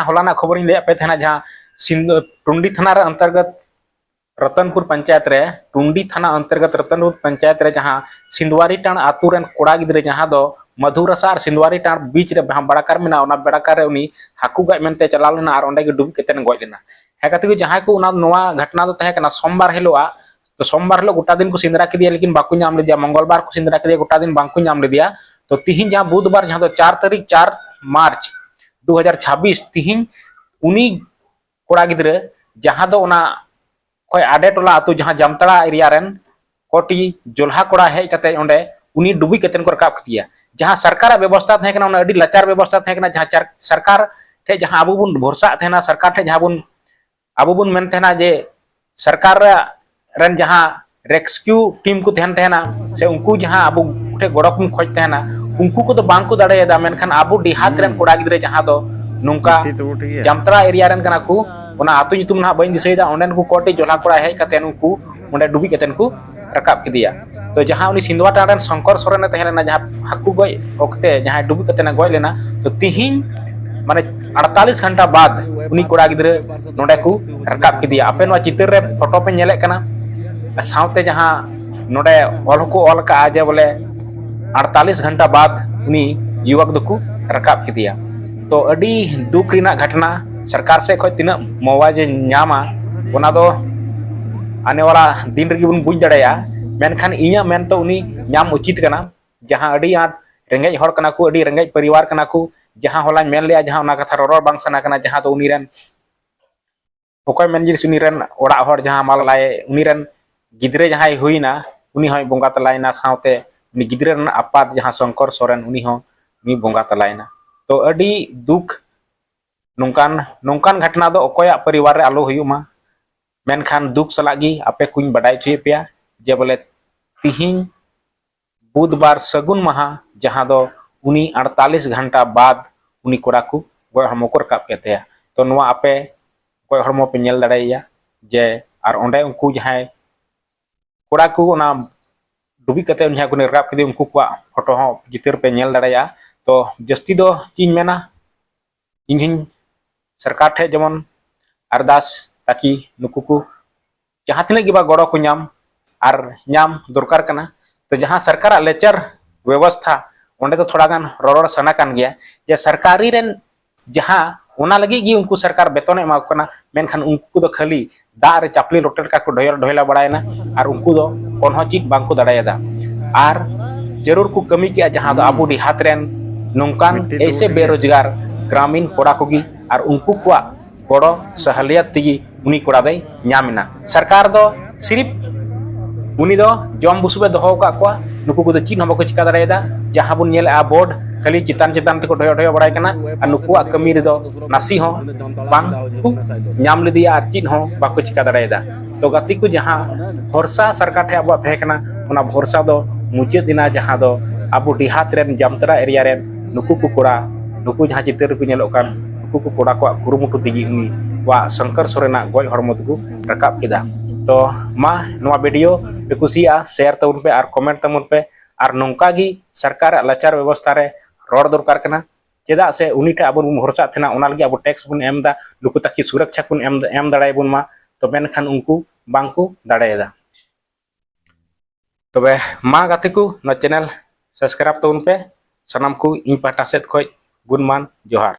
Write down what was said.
होलाना खबर इन पे थे जहाँ टुंडी थाना अंतर्गत रतनपुर पंचायत रे टुंडी थाना अंतर्गत रतनपुर पंचायत रे जहाँ सिंधवारी टाण आतु रेन कोड़ा गिद्रे जहाँ दो मधुरसा और सिंधवारी टाण बीच रे बड़ाकार मेना ओना बड़ाकार रे उनी हाकू गज मेनते चला लेना और ओंडे गे डुब केतेन गज लेना है कते जहाँ को नोआ घटना दो तहे कना सोमवार हिलोआ तो सोमवार हिलो गोटा दिन को सिंदरा किदिया लेकिन बाकू नाम लेदिया मंगलवार को सिंदरा किदिया गोटा दिन बाकू नाम लेदिया तो तिहिन जहाँ बुधवार जहाँ दो 4 तारीख 4 मार्च 2026 तिहिन उनी कोड़ा गिद्रे जहाँ दो ओना कोई आडे टोला आतु जहाँ जामतड़ा एरिया रेन कोटी जोल्हा कोड़ा हेज कते ओंडे उनी डुबी कतेन को रकाब कतिया जहाँ सरकार व्यवस्था थे कना अडी लाचार व्यवस्था थे कना जहाँ सरकार ठे जहाँ आबो बुन भरोसा थेना सरकार ठे जहाँ बुन आबो बुन मेन थेना जे सरकार रेन जहाँ रेस्क्यू टीम को तहन तेना से उनको जहाँ आबो ठे गड़ो को खोज तेना उनको को तो बांग को दाड़ेदा मेनखान आबो डिहात रेन कोड़ा गिद्रे जहाँ दो नोंका जामतड़ा एरिया रेन कना को ओना आतु nyutum ना बइन दिसैदा ओंडेन को कोटी जोला कोड़ा हेज कते उनको ओंडे डुबी कतेन को रकाब किदिया तो जहाँ उनी सिंधवा टाण शंकर सोरेन तहलेना जहाँ हाकू गय ओक्ते जहाँ डुबी कतेन गय लेना तो तिहिन माने 48 घंटा बाद उनी कोड़ा गिद्रे नोंडे को रकाब किदिया आपे नो चित्र रे फोटो पे नेले कना सावते जहाँ नोंडे ऑल को ऑल का जे बोले 48 घंटा बाद उनी युवक दको रकाब किदिया तो अडी दुख रिना घटना सरकार से खो तीना मुआवजा नामा ओना दो आने वाला दिन रगी बुन बुझ दड़ाया मेनखान इया मेन तो उनी नाम उचित कना जहाँ अडी आट रेंगेज हर कना को अडी रेंगेज परिवार कना को जहाँ होला मेन लिया जहाँ ओना कथा रोर बांग सना कना जहाँ तो उनी रेन ओकय मेन जिस उनी रेन ओड़ा हर जहाँ मालाय उनी रेन गिद्रे जहाँ हुईना उनी होय बोंगा तलायना सावते उनी गिद्रे रेन आपात जहाँ शंकर सोरेन उनी हो उनी बोंगा तलायना तो अडी दुख नोंकान घटना दो अकोया परिवार रे आलो हुयुमा मेनखान दुख सलागी आपे कुछ बड़ाई चे पे जे बोले तिहिन बुधवार सगुन महा जहाँ दो उनी 48 घंटा बाद उनी कोड़ा को गय हरमो को रकाब केते तो नोआ आपे गय हरमो पे नेल दड़ाइया जे आर ओंडे उनको जहाँ कोड़ा को ओना डुबी कते उन्हा को रकाब केदे उनको को फोटो हो चित्र पे नेल दड़ाइया तो जस्ती दो चीज मेना इन सरकार ठे जमन अरदास ताकि नुकु को जहाँ तिना गिबा गड़ो को नाम आर नाम दरकार कना तो जहाँ सरकार लेचर व्यवस्था ओंडे तो थोड़ा गान रोड़ सना कान गया जे सरकारी रेन जहाँ ओना लगी गी उनको सरकार बेतन एमा कना मेनखान उनको तो खाली दा रे चापली लोटेर का को ढोयला बड़ायना और उनको दो कोनहो चीज बांको दड़ायदा आर जरूर को कमी किया जहाँ दो आबू डिहात रेन नोंकान ऐसे बेरोजगार ग्रामीण कोड़ा कोगी और उनको को गड़ो सहलियत तगी उनी कोड़ा दे नामिना सरकार दो सिर्फ उनी दो जम बुसुबे दोहो का को नुकु को चीन हम को चिका दड़ायदा जहाँ बुन नेल आ बोर्ड खाली चितान चितान तको ढोय बड़ाय कना और नुकुआ कमी रे दो नासी हो बांग को नाम लेदिया और चीन हो बाको चिका दड़ायदा तो गति को जहाँ भरोसा सरकार ठे अब फेकना ओना भरोसा दो मुचे दिना जहाँ दो अब डिहात रेन जामतड़ा एरिया रेन नुकु को कोड़ा नुकु जहाँ चित्र को नेलो कान नुकु को कोड़ा को कुरुमुटु दिगी उनी वा शंकर सोरेना गय हरमो को रकाब केदा तो मा नोआ वीडियो पे कुसिया शेयर तमुन पे और कमेंट तमुन पे और नोंका गी सरकार लाचार व्यवस्था रे रोड दरकार कना चेदा से उनी टे अब भरोसा थेना ओना लगी अब टैक्स बुन एमदा लुकु ताकि सुरक्षा कुन एम दड़ाय बुन मा तो मेनखान उनको बांको दाड़ायदा तबे मा गाते को न चैनल सब्सक्राइब तमुन पे सनम को इन पाटा सेत खोज गुणमान जोहार।